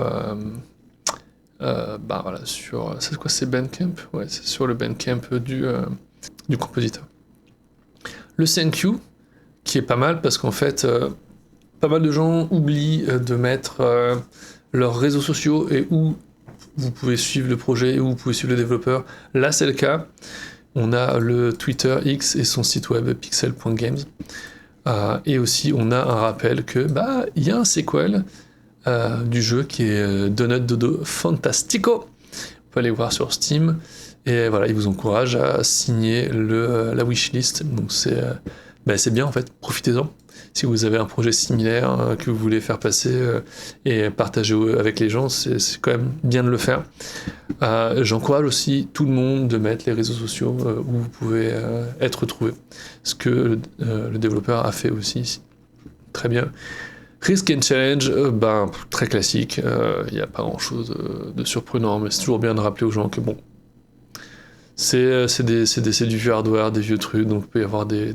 voilà, sur c'est quoi, c'est Bandcamp, ouais, c'est sur le Bandcamp du compositeur. Le thank you, qui est pas mal, parce qu'en fait, pas mal de gens oublient de mettre leurs réseaux sociaux et où vous pouvez suivre le projet et où vous pouvez suivre le développeur. Là, c'est le cas. On a le Twitter X et son site web pixel.games. Et aussi, on a un rappel que il y a un sequel du jeu qui est Donut Dodo Fantastico. Vous pouvez aller voir sur Steam. Et voilà, il vous encourage à signer la wishlist. Donc c'est bien en fait, profitez-en. Si vous avez un projet similaire que vous voulez faire passer et partager avec les gens, c'est quand même bien de le faire. J'encourage aussi tout le monde de mettre les réseaux sociaux où vous pouvez être trouvé, ce que le développeur a fait aussi ici. Très bien. Risk and Challenge, très classique, il n'y a pas grand chose de surprenant, mais c'est toujours bien de rappeler aux gens que bon, c'est du vieux hardware, des vieux trucs, donc il peut y avoir des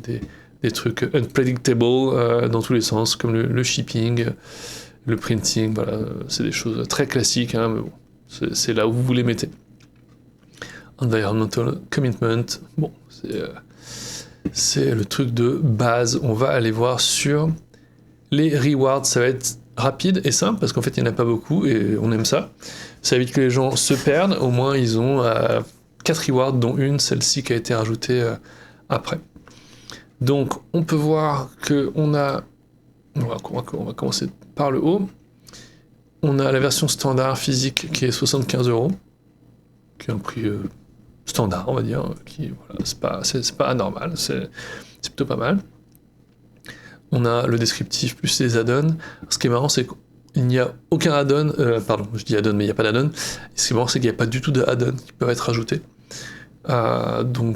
trucs unpredictable dans tous les sens, comme le shipping, le printing, voilà, c'est des choses très classiques, hein, mais bon, c'est là où vous les mettez. Environmental commitment, bon, c'est le truc de base. On va aller voir sur les rewards, ça va être rapide et simple, parce qu'en fait, il n'y en a pas beaucoup, et on aime ça. Ça évite que les gens se perdent, au moins ils ont 4 rewards, dont une, celle-ci qui a été rajoutée après. Donc, on peut voir qu'on a... On va commencer par le haut. On a la version standard physique qui est 75 €, qui est un prix standard, on va dire, qui, voilà, c'est pas anormal, c'est plutôt pas mal. On a le descriptif plus les add-ons. Ce qui est marrant, c'est qu'il n'y a aucun add-on, pardon, je dis add-on, mais il n'y a pas d'add-on. Ce qui est marrant, c'est qu'il n'y a pas du tout de add-on qui peuvent être rajoutés. Bon,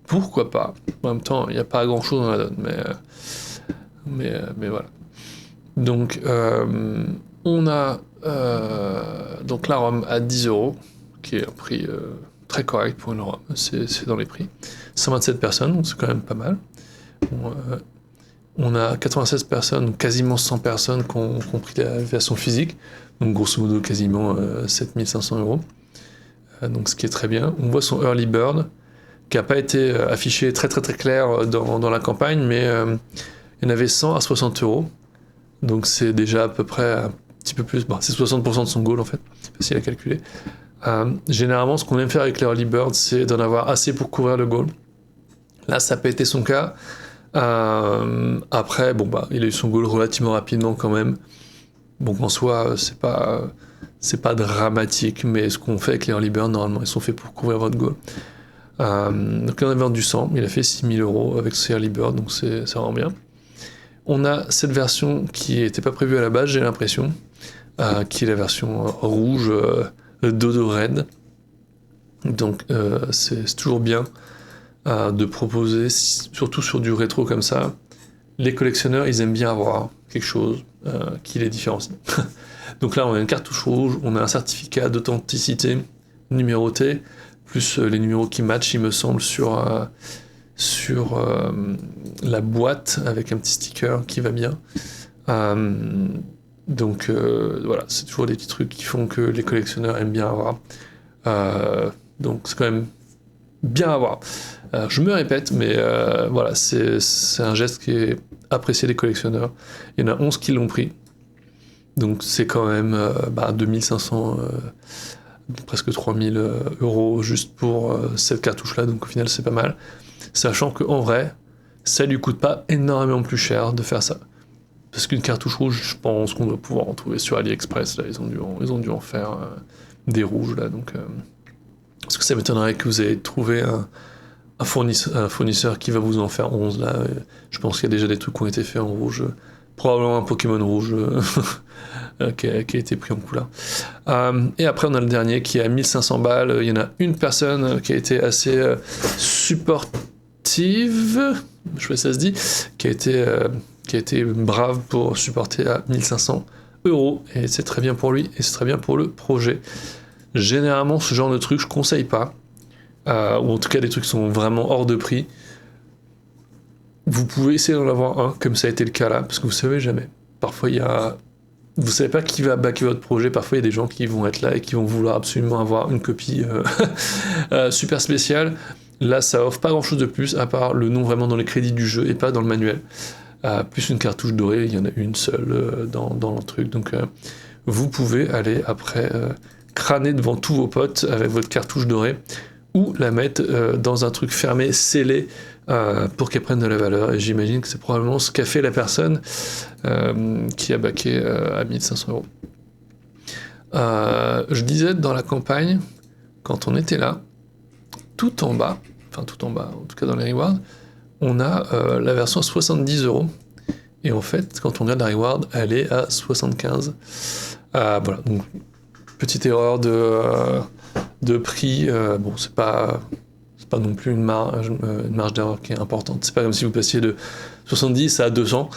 pourquoi pas. En même temps, il n'y a pas grand-chose dans l'add-on, mais voilà. Donc, on a donc la ROM à 10 €, qui est un prix très correct pour une ROM, c'est dans les prix. 127 personnes, donc c'est quand même pas mal. On a 96 personnes, donc quasiment 100 personnes qui ont pris la version physique, donc grosso modo quasiment 7500 €. Donc ce qui est très bien. On voit son early bird, qui n'a pas été affiché très clair dans la campagne, mais il y en avait 100 à 60 €. Donc c'est déjà à peu près un petit peu plus, c'est 60% de son goal en fait, facile à calculer. Généralement, ce qu'on aime faire avec les early birds, c'est d'en avoir assez pour couvrir le goal. Là, ça n'a pas été son cas. Après, il a eu son goal relativement rapidement quand même. Donc en soi, c'est pas dramatique, mais ce qu'on fait avec les early birds, normalement, ils sont faits pour couvrir votre goal. Donc il en a vendu 100, il a fait 6000 € avec ses early birds, donc c'est vraiment bien. On a cette version qui n'était pas prévue à la base, j'ai l'impression, qui est la version rouge Dodo Red. Donc c'est toujours bien de proposer, surtout sur du rétro comme ça. Les collectionneurs, ils aiment bien avoir quelque chose qui les différencie. Donc là, on a une cartouche rouge, on a un certificat d'authenticité numéroté, plus les numéros qui matchent, il me semble, sur la boîte avec un petit sticker qui va bien. Donc voilà, c'est toujours des petits trucs qui font que les collectionneurs aiment bien avoir. Donc c'est quand même bien à voir. Je me répète, mais voilà, c'est un geste qui est apprécié des collectionneurs. Il y en a 11 qui l'ont pris. Donc c'est quand même 2500, presque 3000 € juste pour cette cartouche-là. Donc au final, c'est pas mal. Sachant qu'en vrai, ça lui coûte pas énormément plus cher de faire ça. Parce qu'une cartouche rouge, je pense qu'on doit pouvoir en trouver sur AliExpress. Là, ils ont dû en faire des rouges là. Donc, parce que ça m'étonnerait que vous ayez trouvé un fournisseur qui va vous en faire 11 là. Je pense qu'il y a déjà des trucs qui ont été faits en rouge. Probablement un Pokémon rouge qui a été pris en couleur. Et après, on a le dernier qui est à 1500 balles. Il y en a une personne qui a été assez supportive, je sais pas si ça se dit, qui a été brave pour supporter à 1500 €. Et c'est très bien pour lui et c'est très bien pour le projet. Généralement, ce genre de truc, je conseille pas. Ou en tout cas, des trucs qui sont vraiment hors de prix. Vous pouvez essayer d'en avoir un, comme ça a été le cas là, parce que vous savez jamais. Parfois, vous savez pas qui va backer votre projet. Parfois, il y a des gens qui vont être là et qui vont vouloir absolument avoir une copie super spéciale. Là, ça offre pas grand-chose de plus, à part le nom vraiment dans les crédits du jeu et pas dans le manuel. Plus une cartouche dorée, il y en a une seule dans le truc. Donc, vous pouvez aller après crâner devant tous vos potes avec votre cartouche dorée ou la mettre dans un truc fermé, scellé, pour qu'elle prenne de la valeur. Et j'imagine que c'est probablement ce qu'a fait la personne qui a backé à 1500 €. Je disais dans la campagne, quand on était là, tout en bas, en tout cas dans les rewards, on a la version à 70 €. Et en fait, quand on regarde la reward, elle est à 75. Voilà, donc petite erreur de prix, bon, c'est pas non plus une marge d'erreur qui est importante. C'est pas comme si vous passiez de 70 à 200.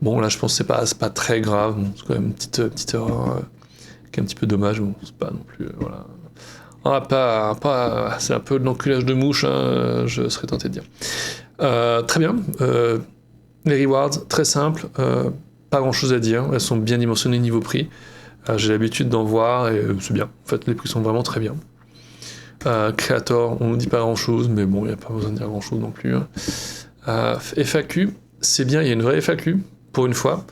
Bon, là, je pense que c'est pas très grave. Bon, c'est quand même une petite erreur qui est un petit peu dommage. Bon, c'est pas non plus, voilà. C'est un peu de l'enculage de mouche, hein, je serais tenté de dire. Très bien. Les rewards, très simples. Pas grand chose à dire. Elles sont bien dimensionnées niveau prix. J'ai l'habitude d'en voir et c'est bien. En fait, les prix sont vraiment très bien. Creator, on ne dit pas grand chose, mais bon, il n'y a pas besoin de dire grand chose non plus. FAQ, c'est bien, il y a une vraie FAQ, pour une fois.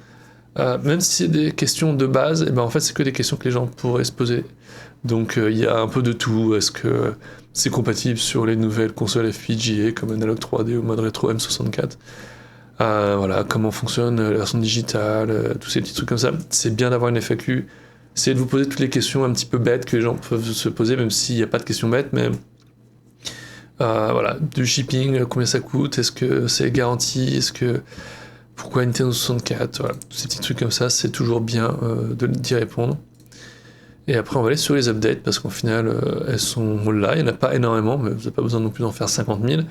Même si c'est des questions de base, et ben en fait, c'est que des questions que les gens pourraient se poser. Donc, il y a un peu de tout. Est-ce que c'est compatible sur les nouvelles consoles FPGA, comme Analog 3D ou mode rétro M64 ? Voilà, comment fonctionne la version digitale, tous ces petits trucs comme ça. C'est bien d'avoir une FAQ. Essayez de vous poser toutes les questions un petit peu bêtes que les gens peuvent se poser, même s'il n'y a pas de questions bêtes, mais voilà, du shipping, combien ça coûte, est-ce que c'est garanti, pourquoi Nintendo 64, voilà, tous ces petits trucs comme ça, c'est toujours bien d'y répondre. Et après, on va aller sur les updates, parce qu'au final, elles sont là, il n'y en a pas énormément, mais vous n'avez pas besoin non plus d'en faire 50 000.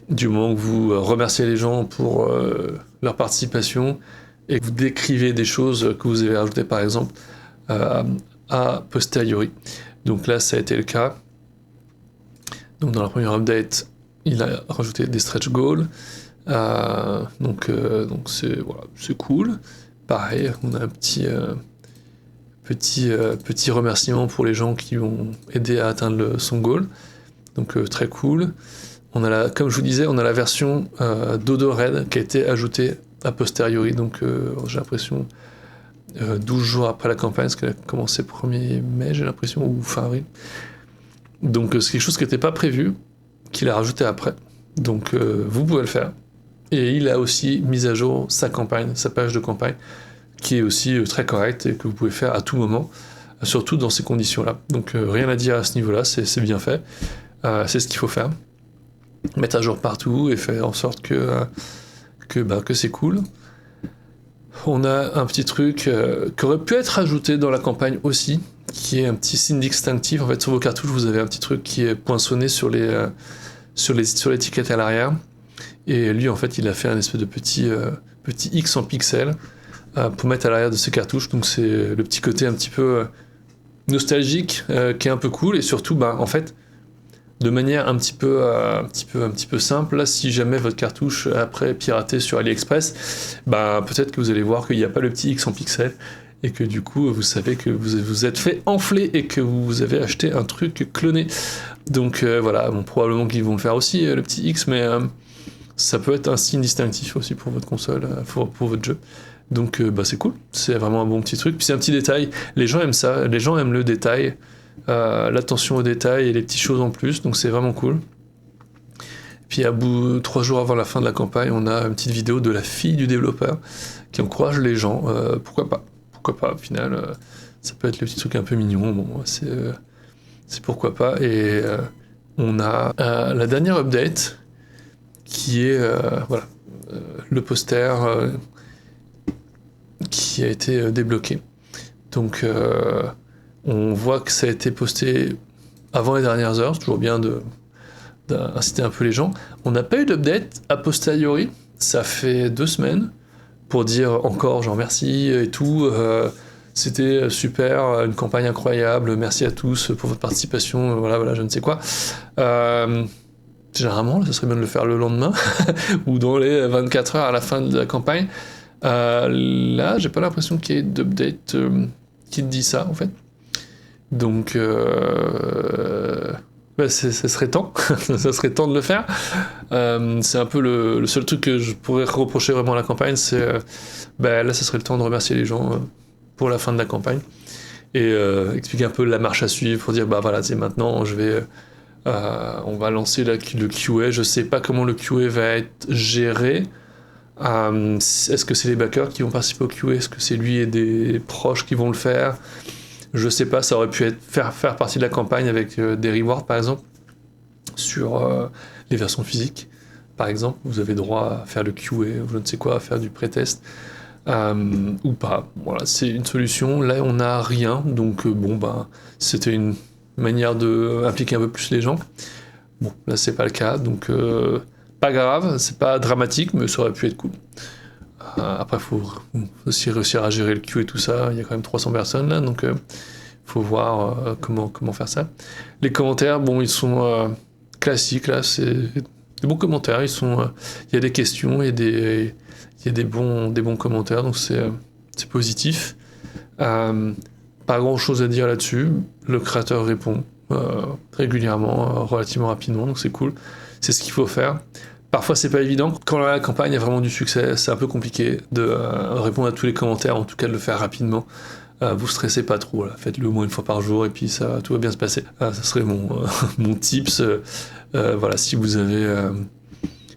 Du moment que vous remerciez les gens pour leur participation, et que vous décrivez des choses que vous avez rajoutées, par exemple, a posteriori. Donc là, ça a été le cas. Donc dans la première update, il a rajouté des stretch goals. Donc c'est cool. Pareil, on a un petit remerciement pour les gens qui ont aidé à atteindre son goal. Donc très cool. Comme je vous disais, on a la version Dodo Red qui a été ajoutée a posteriori. Donc j'ai l'impression 12 jours après la campagne, parce qu'elle a commencé 1er mai, j'ai l'impression, ou fin avril. Donc c'est quelque chose qui n'était pas prévu, qu'il a rajouté après. Donc vous pouvez le faire. Et il a aussi mis à jour sa campagne, sa page de campagne, qui est aussi très correcte et que vous pouvez faire à tout moment, surtout dans ces conditions-là. Donc rien à dire à ce niveau-là, c'est bien fait. C'est ce qu'il faut faire. Mettre à jour partout et faire en sorte que c'est cool. On a un petit truc qui aurait pu être ajouté dans la campagne aussi, qui est un petit signe distinctif. En fait, sur vos cartouches, vous avez un petit truc qui est poinçonné sur l'étiquette à l'arrière. Et lui, en fait, il a fait un espèce de petit X en pixels pour mettre à l'arrière de ses cartouches. Donc, c'est le petit côté un petit peu nostalgique qui est un peu cool. Et surtout, en fait, de manière un petit peu simple, là, si jamais votre cartouche après piratée sur AliExpress, peut-être que vous allez voir qu'il n'y a pas le petit X en pixel et que du coup vous savez que vous êtes fait enfler et que vous avez acheté un truc cloné. Donc voilà, probablement qu'ils vont le faire aussi le petit X, mais ça peut être un signe distinctif aussi pour votre console, pour votre jeu. Donc c'est cool, c'est vraiment un bon petit truc. Puis c'est un petit détail, les gens aiment ça, les gens aiment le détail. L'attention aux détails et les petites choses en plus, donc c'est vraiment cool. Puis 3 jours avant la fin de la campagne, on a une petite vidéo de la fille du développeur qui encourage les gens. Pourquoi pas au final, ça peut être le petit truc un peu mignon. Bon, c'est pourquoi pas. Et on a la dernière update qui est le poster qui a été débloqué. Donc on voit que ça a été posté avant les dernières heures, c'est toujours bien d'inciter un peu les gens. On n'a pas eu d'update a posteriori, ça fait 2 semaines, pour dire encore genre merci et tout, c'était super, une campagne incroyable, merci à tous pour votre participation, voilà, je ne sais quoi. Généralement, ça serait bien de le faire le lendemain, ou dans les 24 heures à la fin de la campagne. Là, j'ai pas l'impression qu'il y ait d'update qui te dit ça, en fait. Donc, ça serait temps, ça serait temps de le faire. C'est un peu le seul truc que je pourrais reprocher vraiment à la campagne, c'est là, ça serait le temps de remercier les gens pour la fin de la campagne et expliquer un peu la marche à suivre pour dire c'est maintenant, on va lancer le QA. Je sais pas comment le QA va être géré. Est-ce que c'est les backers qui vont participer au QA? Est-ce que c'est lui et des proches qui vont le faire? Je sais pas, ça aurait pu faire partie de la campagne avec des rewards par exemple sur les versions physiques. Par exemple, vous avez droit à faire le QA ou je ne sais quoi, à faire du pré-test. ou pas. Voilà, c'est une solution. Là, on n'a rien, donc c'était une manière de impliquer un peu plus les gens. Bon, là, c'est pas le cas, donc pas grave, c'est pas dramatique, mais ça aurait pu être cool. Après, faut aussi réussir à gérer le queue et tout ça. Il y a quand même 300 personnes là, donc faut voir comment faire ça. Les commentaires, bon, ils sont classiques là, c'est des bons commentaires. Il y a des questions, il y a des bons commentaires, donc c'est positif. Pas grand chose à dire là-dessus. Le créateur répond régulièrement, relativement rapidement, donc c'est cool. C'est ce qu'il faut faire. Parfois c'est pas évident. Quand la campagne a vraiment du succès, c'est un peu compliqué de répondre à tous les commentaires, en tout cas de le faire rapidement. Vous stressez pas trop, là. Faites-le au moins une fois par jour et puis tout va bien se passer. Ça serait mon tips. Voilà, si vous avez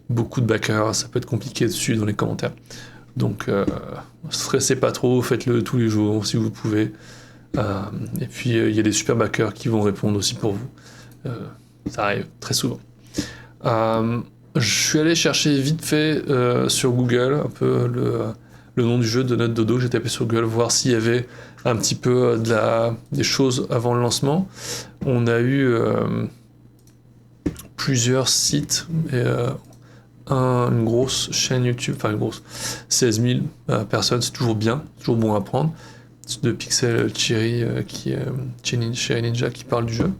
beaucoup de backers, ça peut être compliqué dessus dans les commentaires. Donc stressez pas trop, faites-le tous les jours si vous pouvez. Et puis il y a des super backers qui vont répondre aussi pour vous. Ça arrive très souvent. Je suis allé chercher vite fait sur Google un peu le nom du jeu de Note Dodo. J'ai tapé sur Google voir s'il y avait un petit peu des choses avant le lancement. On a eu plusieurs sites et une grosse chaîne YouTube, enfin une grosse 16 000 personnes, c'est toujours bien, toujours bon à prendre. De Pixel Cherry Cherry Ninja qui parle du jeu.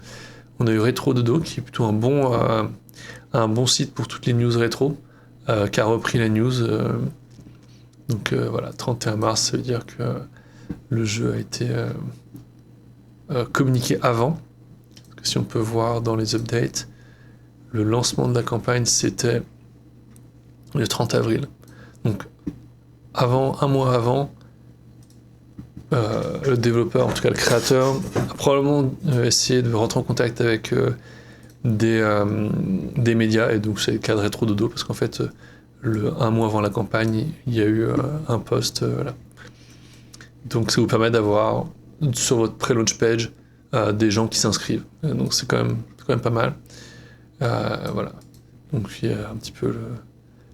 On a eu Retro Dodo qui est plutôt un bon site pour toutes les news rétro, qui a repris la news. Donc voilà, 31 mars, ça veut dire que le jeu a été communiqué avant. Parce que si on peut voir dans les updates, le lancement de la campagne, c'était le 30 avril. Donc un mois avant, le développeur, en tout cas le créateur, a probablement essayé de rentrer en contact avec des médias, et donc c'est le cas de Retro Dodo, parce qu'en fait, un mois avant la campagne, il y a eu un post là. Donc ça vous permet d'avoir sur votre pré-launch page des gens qui s'inscrivent. Donc c'est quand même pas mal. Voilà. Donc il y a un petit peu la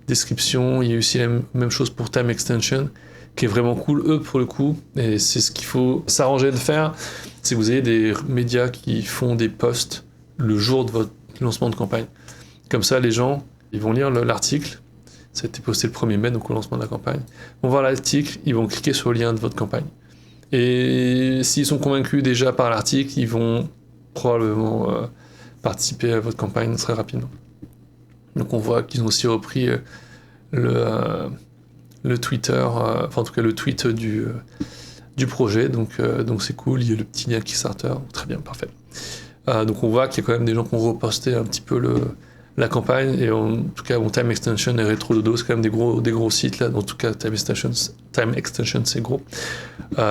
description. Il y a aussi la même chose pour Time Extension, qui est vraiment cool, eux, pour le coup. Et c'est ce qu'il faut s'arranger de faire. C'est que vous avez des médias qui font des posts le jour de votre lancement de campagne. Comme ça, les gens, ils vont lire l'article. Ça a été posté le 1er mai, donc au lancement de la campagne. Ils vont voir l'article, ils vont cliquer sur le lien de votre campagne. Et s'ils sont convaincus déjà par l'article, ils vont probablement participer à votre campagne très rapidement. Donc on voit qu'ils ont aussi repris le Twitter, enfin en tout cas le tweet du projet, donc c'est cool. Il y a le petit lien Kickstarter, très bien, parfait. Donc on voit qu'il y a quand même des gens qui ont reposté un petit peu la campagne, et en tout cas Time Extension et Retro Dodo, c'est quand même des gros sites là. En tout cas Time Extension c'est gros,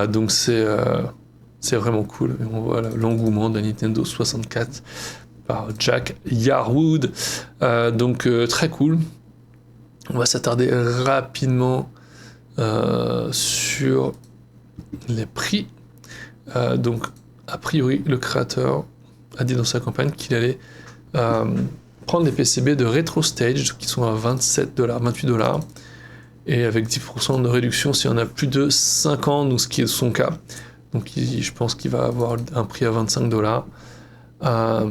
donc c'est vraiment cool. Et on voit l'engouement de la Nintendo 64 par Jack Yarwood, donc très cool. On va s'attarder rapidement sur les prix. Donc a priori le créateur a dit dans sa campagne qu'il allait prendre les PCB de Retro Stage qui sont à $27, $28, et avec 10% de réduction si on a plus de 5 ans, donc ce qui est son cas. Donc je pense qu'il va avoir un prix à $25, à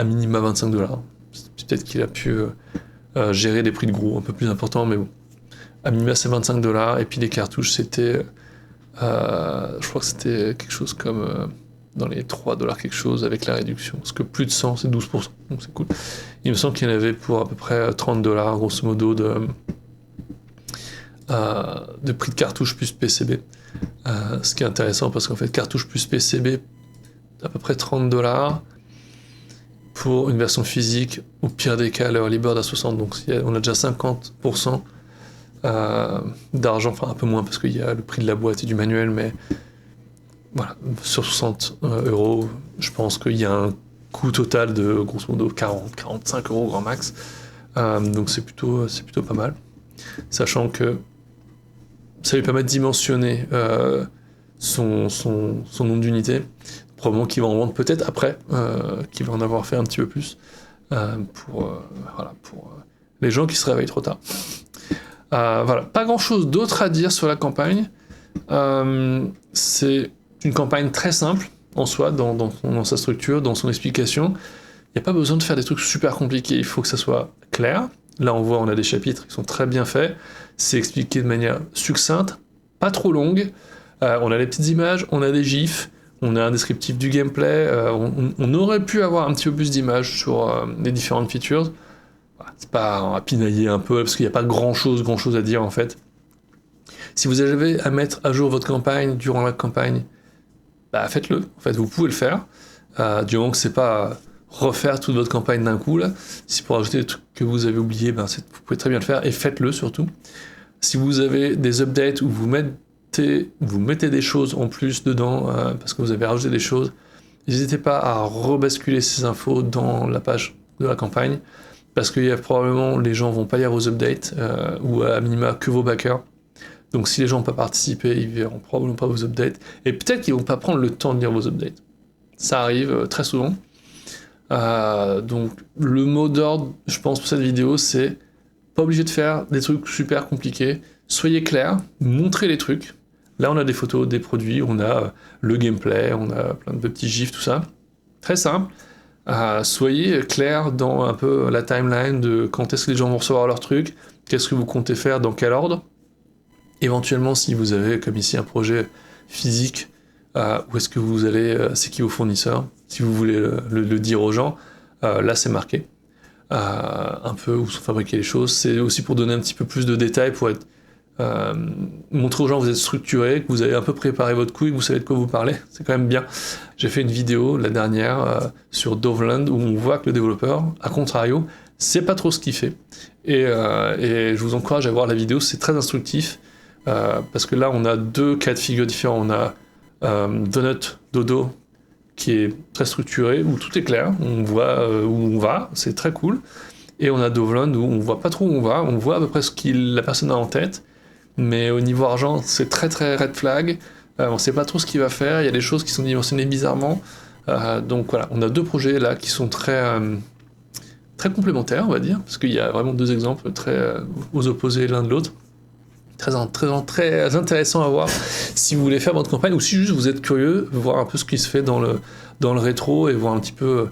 minima $25. Peut-être qu'il a pu gérer des prix de gros un peu plus importants, mais bon. À minima c'est $25, et puis les cartouches c'était, je crois que c'était quelque chose comme dans les $3 quelque chose avec la réduction, parce que plus de 100 c'est 12%, donc c'est cool. Il me semble qu'il y en avait pour à peu près $30 grosso modo de prix de cartouche plus PCB, ce qui est intéressant parce qu'en fait cartouche plus PCB à peu près $30 pour une version physique, au pire des cas l'early bird à 60, donc on a déjà 50% d'argent, enfin un peu moins parce qu'il y a le prix de la boîte et du manuel, mais voilà, sur 60 €, je pense qu'il y a un coût total de grosso modo 40-45 € grand max, donc c'est plutôt pas mal, sachant que ça lui permet de dimensionner son nombre d'unités, probablement qu'il va en vendre peut-être après, qu'il va en avoir fait un petit peu plus, pour les gens qui se réveillent trop tard. Voilà, pas grand-chose d'autre à dire sur la campagne. C'est une campagne très simple en soi, dans sa structure, dans son explication. Il n'y a pas besoin de faire des trucs super compliqués, il faut que ça soit clair. Là, on a des chapitres qui sont très bien faits. C'est expliqué de manière succincte, pas trop longue. On a des petites images, on a des gifs, on a un descriptif du gameplay. On aurait pu avoir un petit peu plus d'images sur les différentes features. C'est pas à pinailler un peu, parce qu'il n'y a pas grand-chose à dire en fait. Si vous avez à mettre à jour votre campagne durant la campagne, bah faites-le. En fait, vous pouvez le faire. Du moment que c'est pas refaire toute votre campagne d'un coup là. Si pour ajouter des trucs que vous avez oubliés, vous pouvez très bien le faire et faites-le surtout. Si vous avez des updates où vous mettez des choses en plus dedans parce que vous avez rajouté des choses, n'hésitez pas à rebasculer ces infos dans la page de la campagne parce que probablement les gens vont pas lire vos updates ou à minima que vos backers. Donc si les gens n'ont pas participé, ils verront probablement pas vos updates et peut-être qu'ils vont pas prendre le temps de lire vos updates. Ça arrive très souvent. Donc le mot d'ordre, je pense, pour cette vidéo, c'est pas obligé de faire des trucs super compliqués. Soyez clair, montrez les trucs. Là, on a des photos des produits, on a le gameplay, on a plein de petits gifs, tout ça. Très simple. Soyez clair dans un peu la timeline de quand est-ce que les gens vont recevoir leurs trucs, qu'est-ce que vous comptez faire, dans quel ordre. Éventuellement, si vous avez, comme ici, un projet physique, où est-ce que vous allez, c'est qui vos fournisseurs, si vous voulez le dire aux gens, là c'est marqué. Un peu où sont fabriquées les choses. C'est aussi pour donner un petit peu plus de détails, pour montrer aux gens que vous êtes structuré, que vous avez un peu préparé votre coup et que vous savez de quoi vous parlez. C'est quand même bien. J'ai fait une vidéo la dernière sur Doveland où on voit que le développeur, à contrario, sait pas trop ce qu'il fait. Et je vous encourage à voir la vidéo, c'est très instructif. Parce que là, on a deux cas de figure différents. On a Donut Dodo, qui est très structuré, où tout est clair, on voit où on va, c'est très cool. Et on a Doveland, où on voit pas trop où on voit à peu près ce que la personne a en tête, mais au niveau argent, c'est très très red flag, on sait pas trop ce qu'il va faire, il y a des choses qui sont dimensionnées bizarrement. Donc voilà, on a deux projets là qui sont très complémentaires, on va dire, parce qu'il y a vraiment deux exemples très aux opposés l'un de l'autre. Très intéressant à voir si vous voulez faire votre campagne ou si juste vous êtes curieux, voir un peu ce qui se fait dans le rétro et voir un petit peu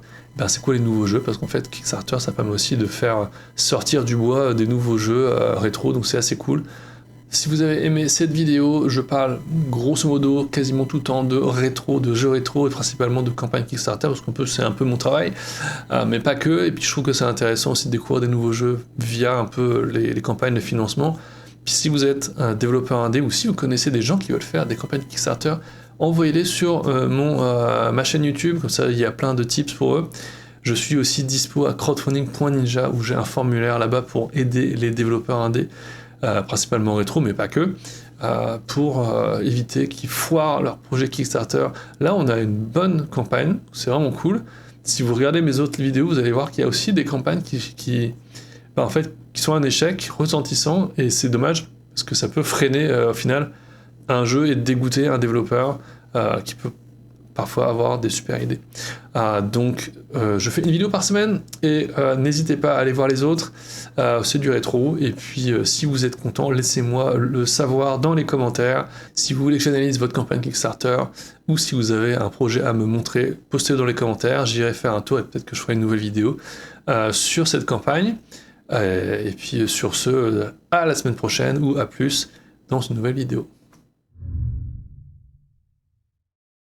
c'est quoi les nouveaux jeux, parce qu'en fait Kickstarter ça permet aussi de faire sortir du bois des nouveaux jeux rétro, donc c'est assez cool. Si vous avez aimé cette vidéo, je parle grosso modo quasiment tout le temps de rétro, de jeux rétro et principalement de campagne Kickstarter parce c'est un peu mon travail, mais pas que, et puis je trouve que c'est intéressant aussi de découvrir des nouveaux jeux via un peu les campagnes de financement. Puis si vous êtes un développeur indé ou si vous connaissez des gens qui veulent faire des campagnes Kickstarter, envoyez-les sur ma chaîne YouTube, comme ça il y a plein de tips pour eux. Je suis aussi dispo à crowdfunding.ninja où j'ai un formulaire là-bas pour aider les développeurs indés, principalement rétro mais pas que, pour éviter qu'ils foirent leur projet Kickstarter. Là on a une bonne campagne, c'est vraiment cool. Si vous regardez mes autres vidéos, vous allez voir qu'il y a aussi des campagnes qui sont un échec retentissant, et c'est dommage parce que ça peut freiner au final un jeu et dégoûter un développeur qui peut parfois avoir des super idées. Donc je fais une vidéo par semaine et n'hésitez pas à aller voir les autres, c'est du rétro, et puis si vous êtes content, laissez-moi le savoir dans les commentaires. Si vous voulez que j'analyse votre campagne Kickstarter ou si vous avez un projet à me montrer, postez-le dans les commentaires, j'irai faire un tour et peut-être que je ferai une nouvelle vidéo sur cette campagne. Et puis sur ce, à la semaine prochaine ou à plus dans une nouvelle vidéo.